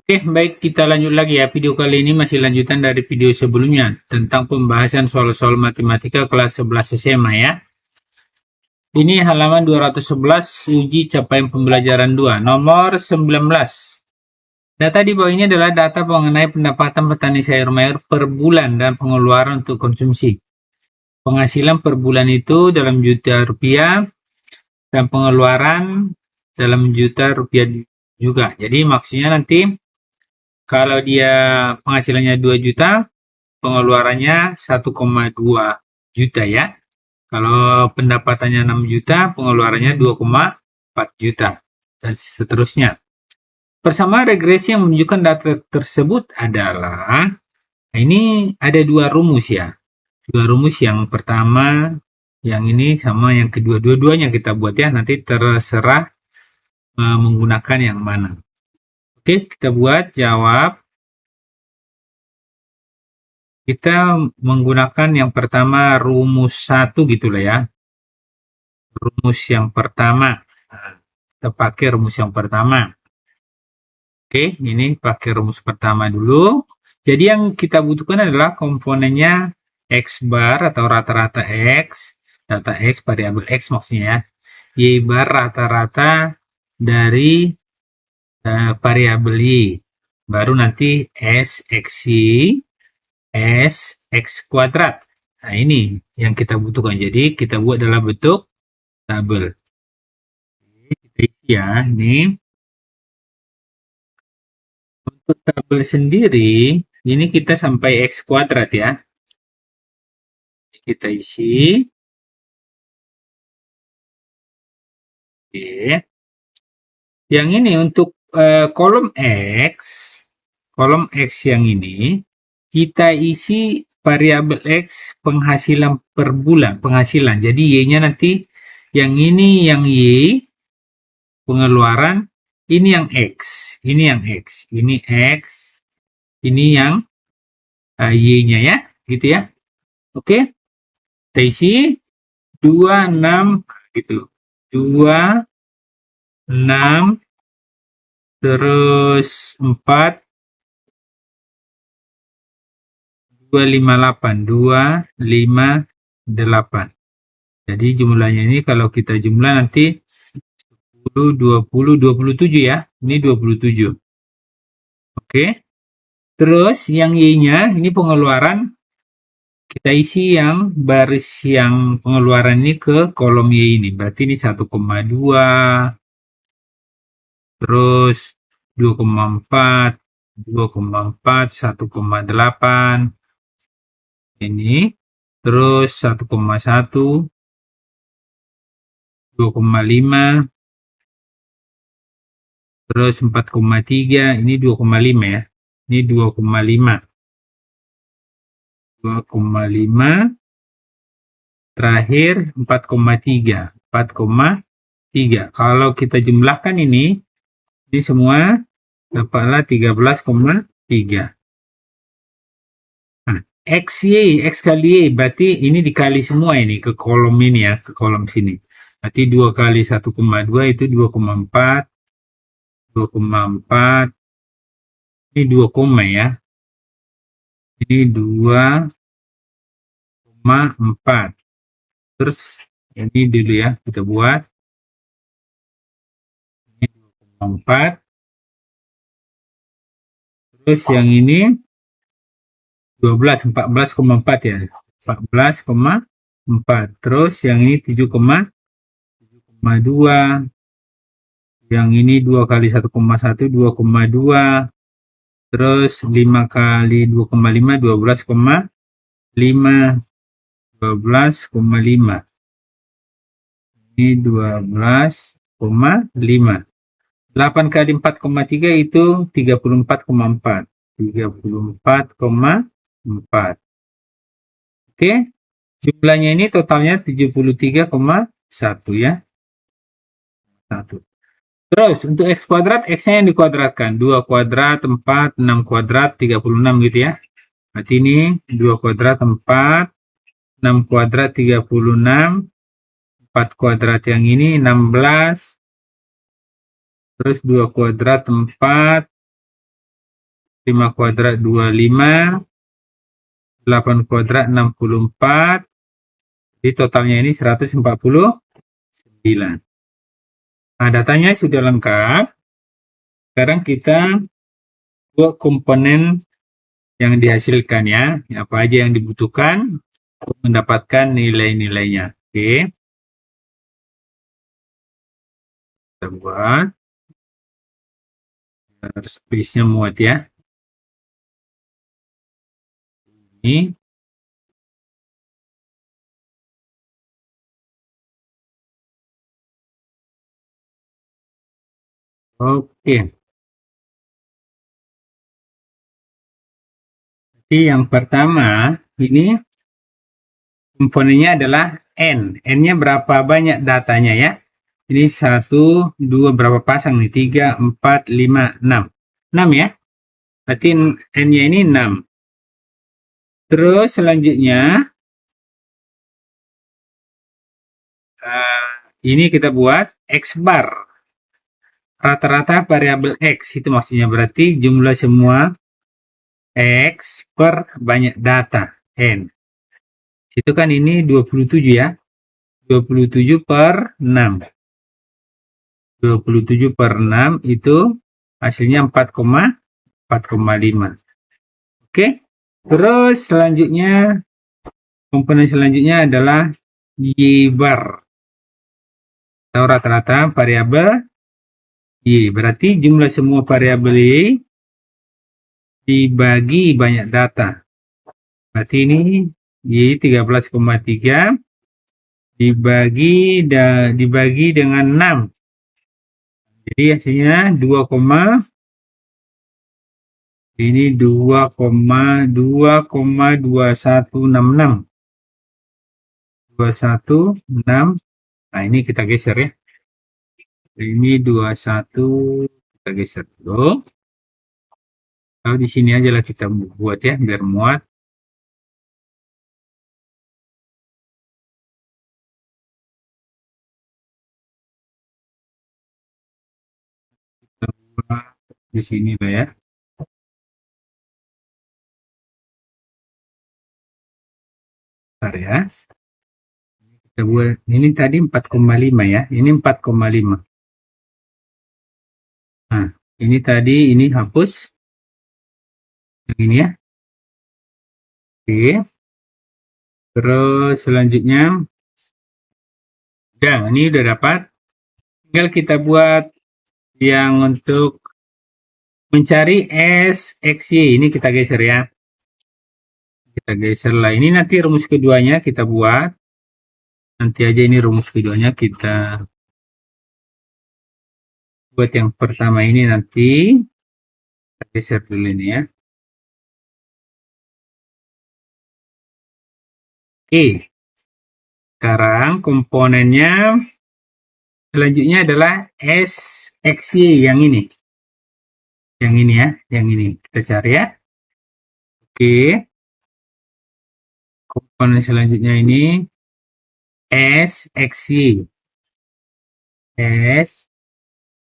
Oke, baik, kita lanjut lagi ya. Video kali ini masih lanjutan dari video sebelumnya tentang pembahasan soal-soal matematika kelas 11 SMA ya. Ini halaman 211 uji capaian pembelajaran 2, nomor 19. Data di bawah ini adalah data mengenai pendapatan petani sayur mayur per bulan dan pengeluaran untuk konsumsi. Penghasilan per bulan itu dalam juta rupiah dan pengeluaran dalam juta rupiah juga. Jadi maksudnya nanti kalau dia penghasilannya 2 juta, pengeluarannya 1,2 juta ya. Kalau pendapatannya 6 juta, pengeluarannya 2,4 juta dan seterusnya. Persamaan regresi yang menunjukkan data tersebut adalah, nah ini ada dua rumus ya. Dua rumus, yang pertama, yang ini sama yang kedua. Dua-duanya kita buat ya, nanti terserah menggunakan yang mana. Oke, kita buat jawab. Kita menggunakan yang pertama rumus 1 gitu lah ya. Rumus yang pertama. Kita pakai rumus yang pertama. Oke, ini pakai rumus pertama dulu. Jadi yang kita butuhkan adalah komponennya X bar atau rata-rata X, data X, variabel X maksudnya ya. Y bar rata-rata dari variabel Y. Baru nanti S X Y, S X kuadrat. Nah ini yang kita butuhkan. Jadi kita buat dalam bentuk tabel. Kita isi ya, ini. Untuk tabel sendiri, ini kita sampai X kuadrat ya. Kita isi. Oke. Yang ini untuk kolom X yang ini, kita isi variabel X penghasilan per bulan, penghasilan. Jadi Y-nya nanti, yang ini yang Y, pengeluaran, ini yang X, ini yang X, ini X, ini yang Y-nya ya, gitu ya. Oke, kita isi 26 gitu. 2, 6, terus 4, 258, 258. Jadi jumlahnya ini kalau kita jumlah nanti 10, 20, 27 ya. Ini 27. Oke. Terus yang Y-nya ini pengeluaran, kita isi yang baris yang pengeluaran ini ke kolom Y ini. Berarti ini 1,2, terus 2,4, 2,4, 1,8. Ini terus 1,1, 2,5, terus 4,3, ini 2,5 ya. Ini 2,5. 2,5, terakhir 4,3. 4,3. Kalau kita jumlahkan ini semua dapatlah 13,3. Nah, X kali Y, berarti ini dikali semua ini ke kolom ini ya, ke kolom sini. Berarti 2 kali 1,2 itu 2,4, 2,4, ini 2 koma ya. Ini 2,4. Terus ini dulu ya, kita buat. Ini 2,4. Terus yang ini 12, 14,4 ya. 14,4. Terus yang ini 7,2. Yang ini 2 kali 1,1, 2,2. Terus 5 kali 2,5, 12,5. 12,5. Ini 12,5. 8 kali 4,3 itu 34,4. 34,4. Oke. Jumlahnya ini totalnya 73,1 ya. 1. Terus untuk X kuadrat, X-nya yang dikuadratkan. 2 kuadrat, 4, 6 kuadrat, 36 gitu ya. Berarti ini 2 kuadrat 4, 6 kuadrat 36, 4 kuadrat yang ini 16, terus 2 kuadrat 4, 5 kuadrat 25, 8 kuadrat 64, jadi totalnya ini 149. Nah, datanya sudah lengkap. Sekarang kita buat komponen yang dihasilkan ya, apa aja yang dibutuhkan untuk mendapatkan nilai-nilainya. Oke, kita buat space-nya muat ya. Ini oke. Jadi yang pertama ini komponennya adalah N. N-nya berapa banyak datanya ya? Ini 1, 2, berapa pasang nih? 3, 4, 5, 6. 6 ya? Berarti N-nya ini 6. Terus selanjutnya, ini kita buat X bar. Rata-rata variabel X, itu maksudnya berarti jumlah semua X per banyak data, N. Itu kan ini 27 ya? 27 per 6. 27 per 6 itu hasilnya 4,5. Oke. Terus selanjutnya, komponen selanjutnya adalah Y bar. Atau rata-rata variabel Y. Berarti jumlah semua variabel Y dibagi banyak data. Berarti ini Y 13,3 dibagi dengan 6. Jadi hasilnya 2,2166. 216. Nah, ini kita geser ya. Ini 21, kita geser dulu. Kalau di sini aja lah kita buat ya, biar muat. Kita buat di sini lah ya. Bentar ya. Kita buat, ini tadi 4,5 ya. Ini 4,5. Nah, ini tadi, ini hapus. Yang ini ya. Oke. Terus selanjutnya, ya ini udah dapat. Tinggal kita buat yang untuk mencari S, X, Y. Ini kita geser ya. Kita geser lah. Ini nanti rumus keduanya kita buat. Nanti aja ini rumus keduanya kita buat. Yang pertama ini nanti kita geser dulu ini ya. Oke. Sekarang komponennya selanjutnya adalah S, X, Y yang ini. Yang ini ya, yang ini. Kita cari ya. Oke. Komponen selanjutnya ini S, X, Y. S,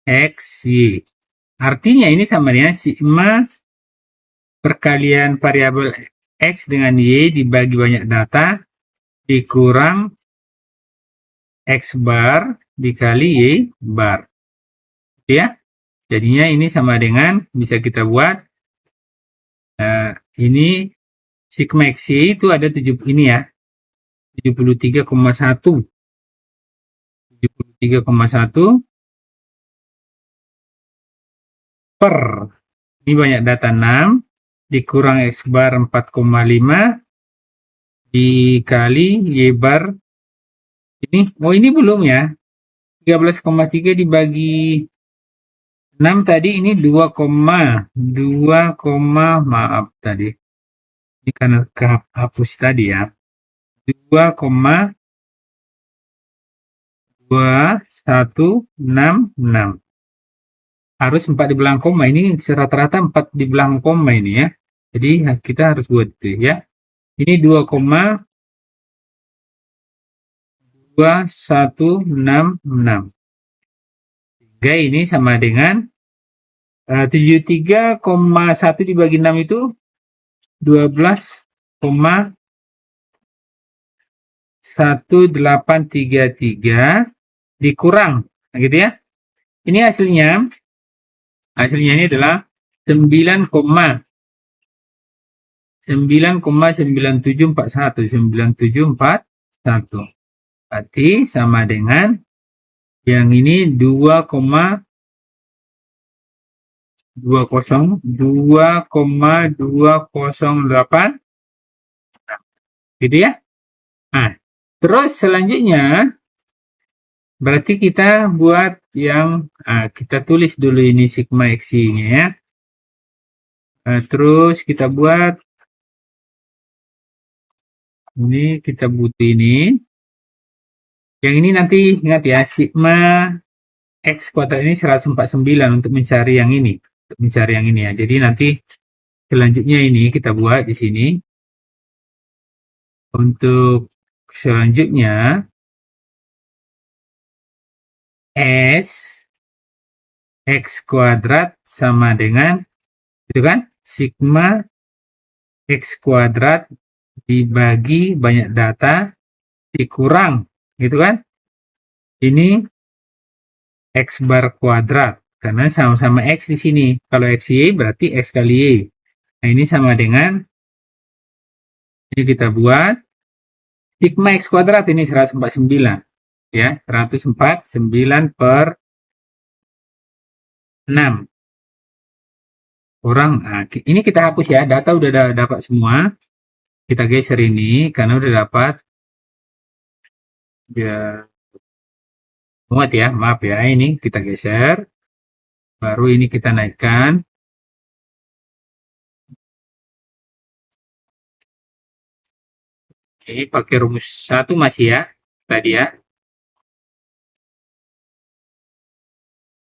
X, Y. Artinya ini sama dengan sigma perkalian variabel X dengan Y dibagi banyak data dikurang X bar dikali Y bar. Ya, jadinya ini sama dengan, bisa kita buat, ini sigma X Y itu ada 7, ini ya, 73,1. 73,1 per, ini banyak data 6, dikurang X bar 4,5, dikali Y bar, ini, oh ini belum ya, 13,3 dibagi 6 tadi, ini 2, maaf tadi, ini karena kehapus tadi ya, 2,2166. Harus 4 di belakang koma, ini rata-rata 4 di belakang koma ini ya. Jadi kita harus buat itu ya. Ini 2,2166. Sehingga ini sama dengan 73,1 dibagi 6 itu 12,1833 dikurang, gitu ya. Ini hasilnya ini adalah 9,9741. Berarti sama dengan yang ini 2,208 gitu ya. Nah, terus selanjutnya berarti kita buat yang kita tulis dulu ini sigma xi-nya ya. Terus kita buat ini, kita butuh ini. Yang ini nanti ingat ya, sigma x kuadrat ini 149 untuk mencari yang ini. Ya. Jadi nanti selanjutnya ini kita buat di sini. Untuk selanjutnya S X kuadrat sama dengan itu kan sigma X kuadrat dibagi banyak data dikurang gitu kan, ini X bar kuadrat karena sama-sama X di sini. Kalau X Y berarti X kali Y. Nah ini sama dengan ini, kita buat sigma X kuadrat ini 149 ya, 149 per 6 kurang. Nah, ini kita hapus ya, data udah dapat semua, kita geser ini karena udah dapat ya, muat ya, maaf ya, ini kita geser, baru ini kita naikkan. Ini pakai rumus 1 masih ya tadi ya.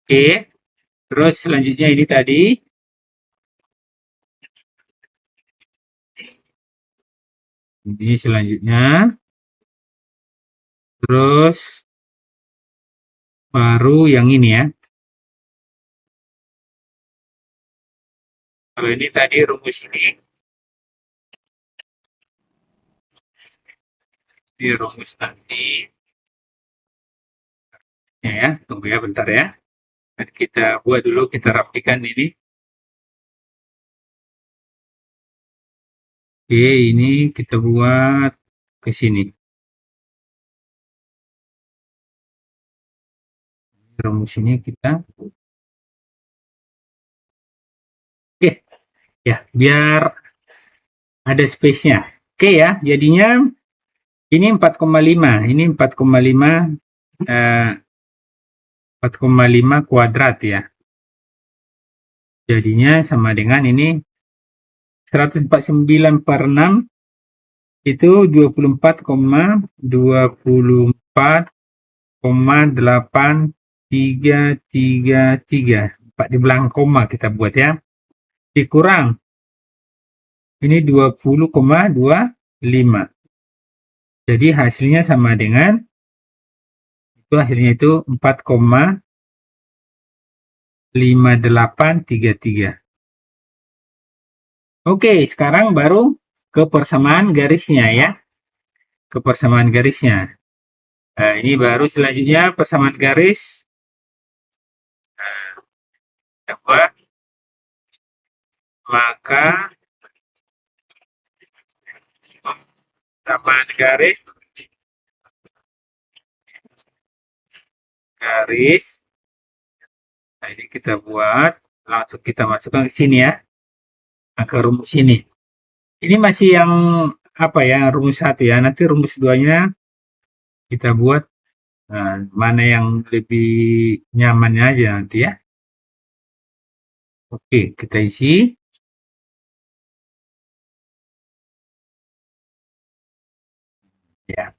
Oke, terus selanjutnya ini tadi ini selanjutnya, terus baru yang ini ya. Kalau ini tadi rumus ini di rumus nanti ya, tunggu ya bentar ya. Dan kita buat dulu, kita rapikan ini. Oke, ini kita buat ke sini. Rumus ini kita oke ya, biar ada space-nya. Oke ya, jadinya ini 4,5, ini 4,5 kuadrat ya. Jadinya sama dengan ini 149 per 6 itu 24,8333. 4 di belakang koma kita buat ya. Dikurang ini 20,25. Jadi hasilnya sama dengan itu, hasilnya itu 4,5833. Oke, sekarang baru ke persamaan garisnya ya. Ke persamaan garisnya. Nah, ini baru selanjutnya persamaan garis. Nah, maka persamaan garis nah ini kita buat, langsung kita masukkan ke sini ya. Nah, ke rumus ini. Ini masih yang apa ya, rumus 1 ya. Nanti rumus 2-nya kita buat mana yang lebih nyamannya aja nanti ya. Oke, kita isi. Ya.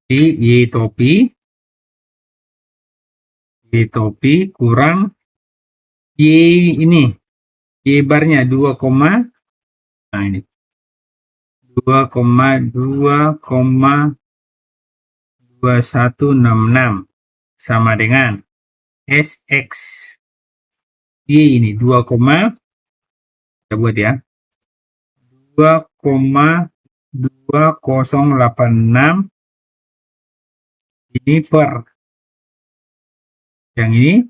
Jadi Y topi kurang Y ini. Y barnya 2, nah ini 2,2,2166 sama dengan SX Y ini 2, kita buat ya, 2,2086 ini per yang ini.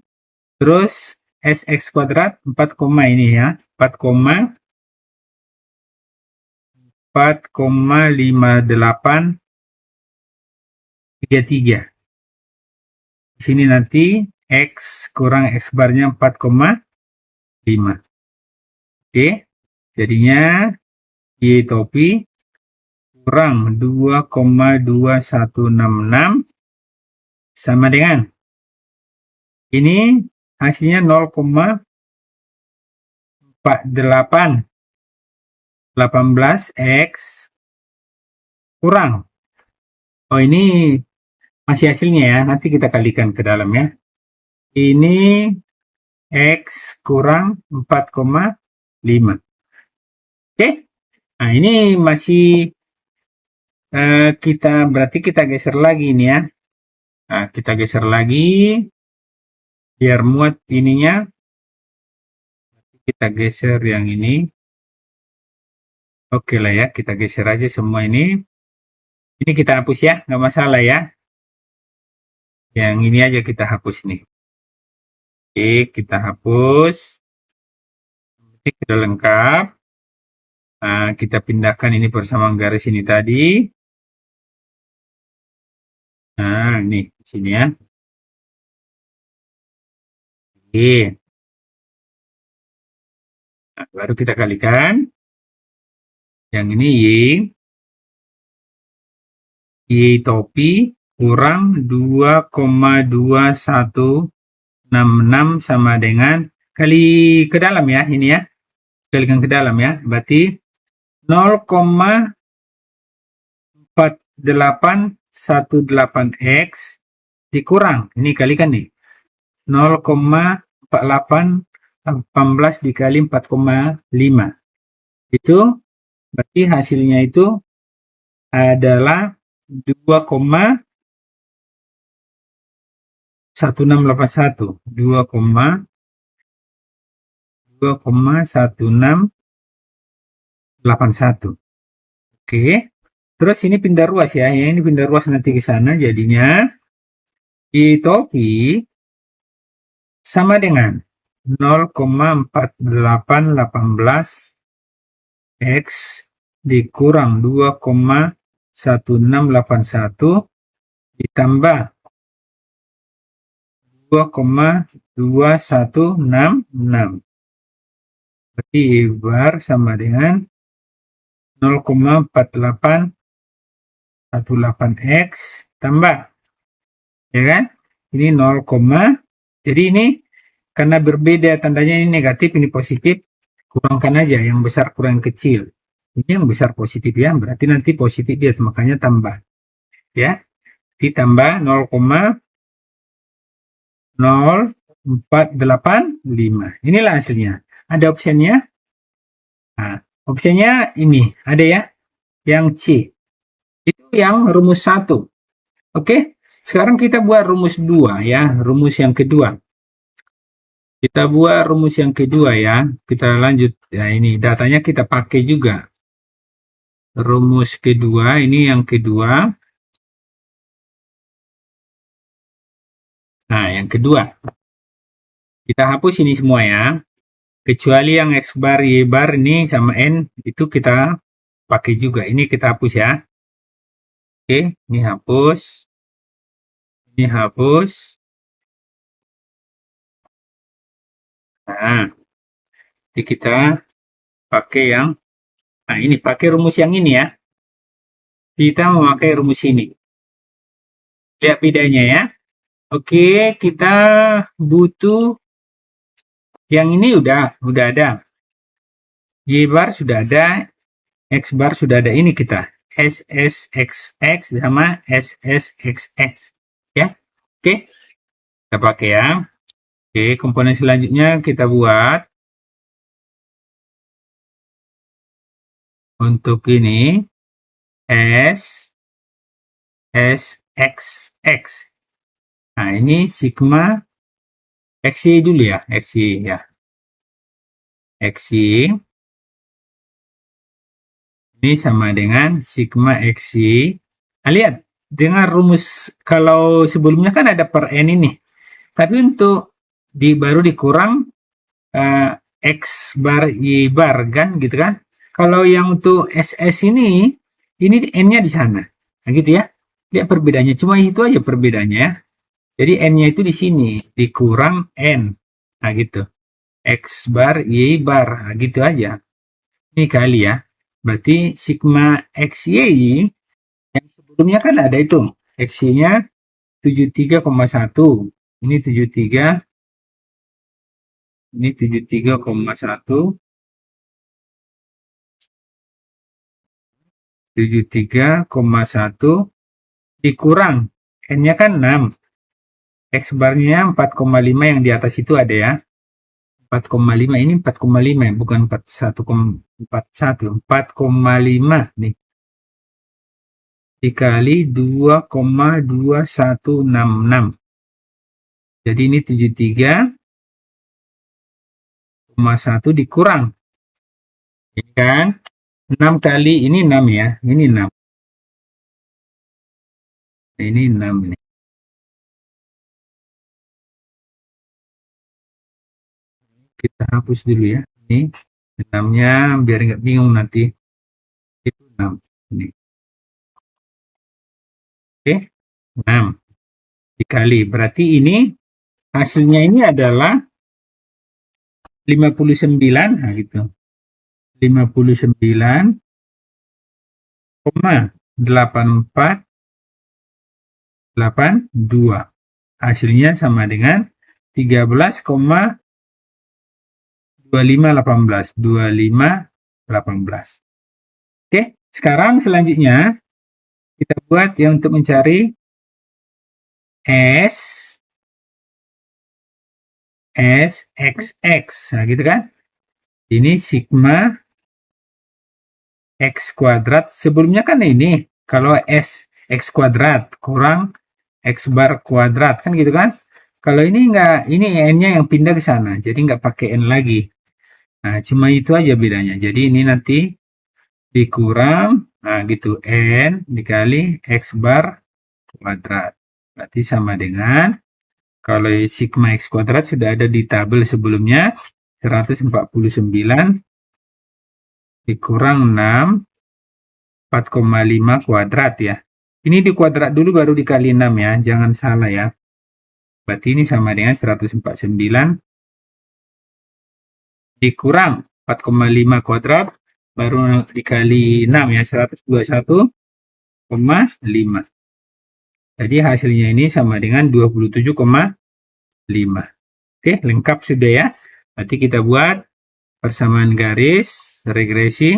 Terus SX kuadrat 4, ini ya, 4,5833. Di sini nanti X kurang X barnya 4,5. Oke, jadinya Y topi kurang 2,2166 sama dengan ini hasilnya 0,4818 X kurang, oh ini masih hasilnya ya, nanti kita kalikan ke dalam ya. Ini X kurang 4,5. Oke, nah ini masih berarti kita geser lagi ini ya. Nah, kita geser lagi biar muat ininya. Kita geser yang ini. Oke lah ya, kita geser aja semua ini. Ini kita hapus ya, nggak masalah ya. Yang ini aja kita hapus nih. Oke, kita hapus. Ini sudah lengkap. Nah, kita pindahkan ini persamaan garis ini tadi. Nah, ini di sini ya. Oke. Nah, baru kita kalikan. Yang ini Y topi kurang 2,2166 sama dengan kali ke dalam ya, ini ya. Kalikan ke dalam ya. Berarti 0,4818X dikurang, ini kalikan nih, 0,4818 dikali 4,5, itu berarti hasilnya itu adalah 2,1681 2,1681. Oke, terus ini pindah ruas ya, ini pindah ruas nanti ke sana, jadinya Y topi sama dengan 0,4818 X dikurang 2,1681 ditambah 2,2166, berarti Y bar sama dengan 0,4818X tambah, ya kan, ini 0, jadi ini karena berbeda tandanya, ini negatif ini positif, kurangkan aja yang besar kurang kecil, ini yang besar positif ya, berarti nanti positif dia, makanya tambah ya, ditambah 0,0485. inilah hasilnya. Ada opsinya. Nah, opsinya ini ada ya, yang C itu yang rumus 1. Oke, sekarang kita buat rumus 2 ya, rumus yang kedua. Kita buat rumus yang kedua ya. Kita lanjut ya, ini datanya kita pakai juga. Rumus kedua, ini yang kedua. Nah, yang kedua. Kita hapus ini semua ya. Kecuali yang X bar, Y bar ini sama N itu kita pakai juga. Ini kita hapus ya. Oke, ini hapus. Ini hapus. Nah, jadi kita pakai yang, nah ini pakai rumus yang ini ya. Kita memakai rumus ini. Lihat bedanya ya. Oke, kita butuh yang ini udah ada. Y bar sudah ada, X bar sudah ada, ini kita SSXX sama SSXX ya. Oke, kita pakai ya. Oke, komponen selanjutnya kita buat untuk ini SSXX. Nah, ini sigma XY dulu ya, XY ya. XY ini sama dengan sigma XY. Nah, lihat, dengan rumus kalau sebelumnya kan ada per N ini. Tapi untuk baru dikurang X bar Y bar kan gitu kan. Kalau yang untuk SS ini N-nya di sana. Nah gitu ya. Lihat perbedaannya, cuma itu aja perbedaannya. Jadi N-nya itu di sini, dikurang N. Nah gitu. X bar Y bar, nah, gitu aja. Ini kali ya. Berarti sigma XY yang sebelumnya kan ada itu. XY-nya 73,1. Ini 73. Ini 73,1. 73,1 dikurang N-nya kan 6. X bar-nya 4,5 yang di atas itu ada ya. 4,5 ini 4,5 bukan 41,41 4,5 nih dikali 2,2166. Jadi ini 73,1 dikurang ini kan 6 kali ini 6 ya, ini 6. Ini 6 nih. Kita hapus dulu ya. Ini 6-nya biar nggak bingung nanti. Itu 6 ini. Oke, 6 dikali. Berarti ini hasilnya ini adalah 59, nah gitu. 59,8482. Hasilnya sama dengan 13,2518. Oke, sekarang selanjutnya kita buat yang untuk mencari SXX. Nah, gitu kan? Ini sigma X kuadrat. Sebelumnya kan ini, kalau X kuadrat kurang X bar kuadrat. Kan gitu kan? Kalau ini enggak, ini N-nya yang pindah ke sana. Jadi enggak pakai N lagi. Nah, cuma itu aja bedanya. Jadi ini nanti dikurang, nah gitu, N dikali X bar kuadrat. Berarti sama dengan, kalau sigma X kuadrat sudah ada di tabel sebelumnya, 149 dikurang 6, 4,5 kuadrat ya. Ini di kuadrat dulu baru dikali 6 ya, jangan salah ya. Berarti ini sama dengan 149 dikurang 4,5 kuadrat, baru dikali 6 ya, 121,5. Jadi hasilnya ini sama dengan 27,5. Oke, lengkap sudah ya. Nanti kita buat persamaan garis regresi.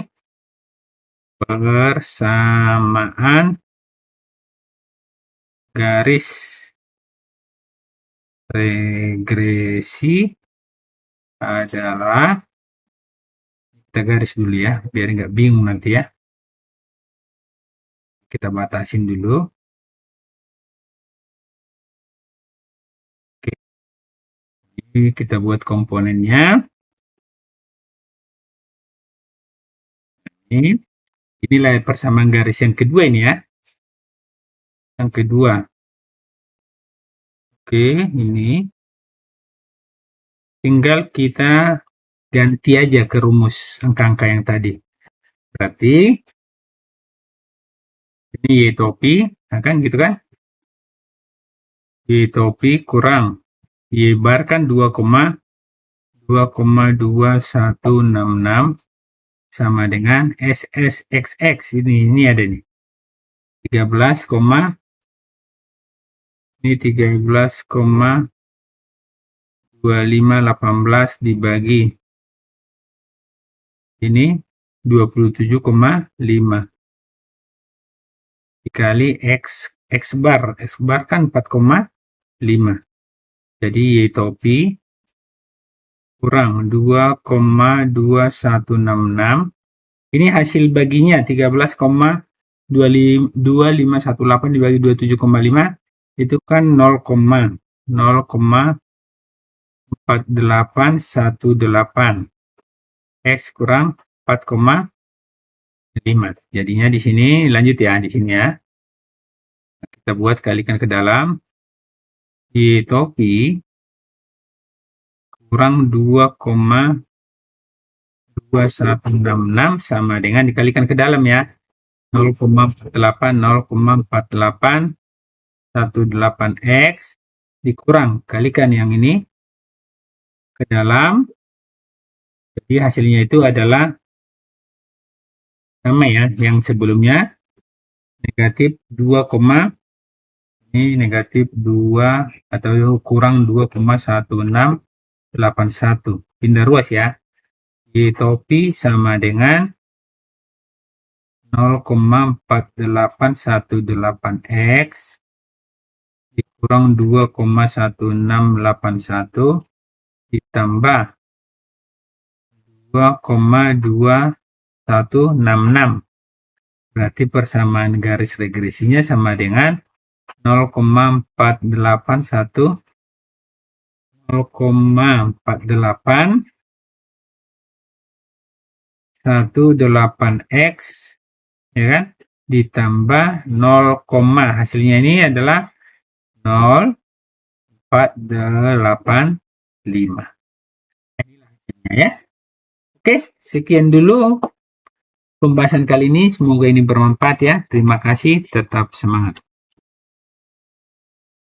Persamaan garis regresi adalah, kita garis dulu ya, biar nggak bingung nanti ya. Kita batasin dulu. Oke. Ini kita buat komponennya. Inilah persamaan garis yang kedua ini ya. Yang kedua. Oke, ini tinggal kita ganti aja ke rumus angka-angka yang tadi. Berarti ini Y topi, nah kan gitu kan? Y topi kurang Y bar kan 2,2166 sama dengan SSXX. Ini ada nih. 13, ini 13,2518 dibagi ini 27,5 dikali X bar kan 4,5. Jadi Y topi kurang 2,2166. Ini hasil baginya 13,2518 dibagi 27,5 itu kan 0,0,0 4818 X kurang 4,5. Jadinya di sini lanjut ya, di sini ya. Kita buat kalikan ke dalam. Di topi kurang 2,2166 sama dengan dikalikan ke dalam ya. 0,48 X dikurang kalikan yang ini ke dalam. Jadi hasilnya itu adalah sama ya, yang sebelumnya negatif 2, ini negatif 2 atau kurang 2,1681. Pindah ruas ya. Di topi sama dengan 0,4818 X dikurang 2,1681 ditambah 2,2166. Berarti persamaan garis regresinya sama dengan 0,481 X ya kan, ditambah 0, hasilnya ini adalah 0,485. Inilah hasilnya ya. Oke, sekian dulu pembahasan kali ini. Semoga ini bermanfaat ya. Terima kasih, tetap semangat.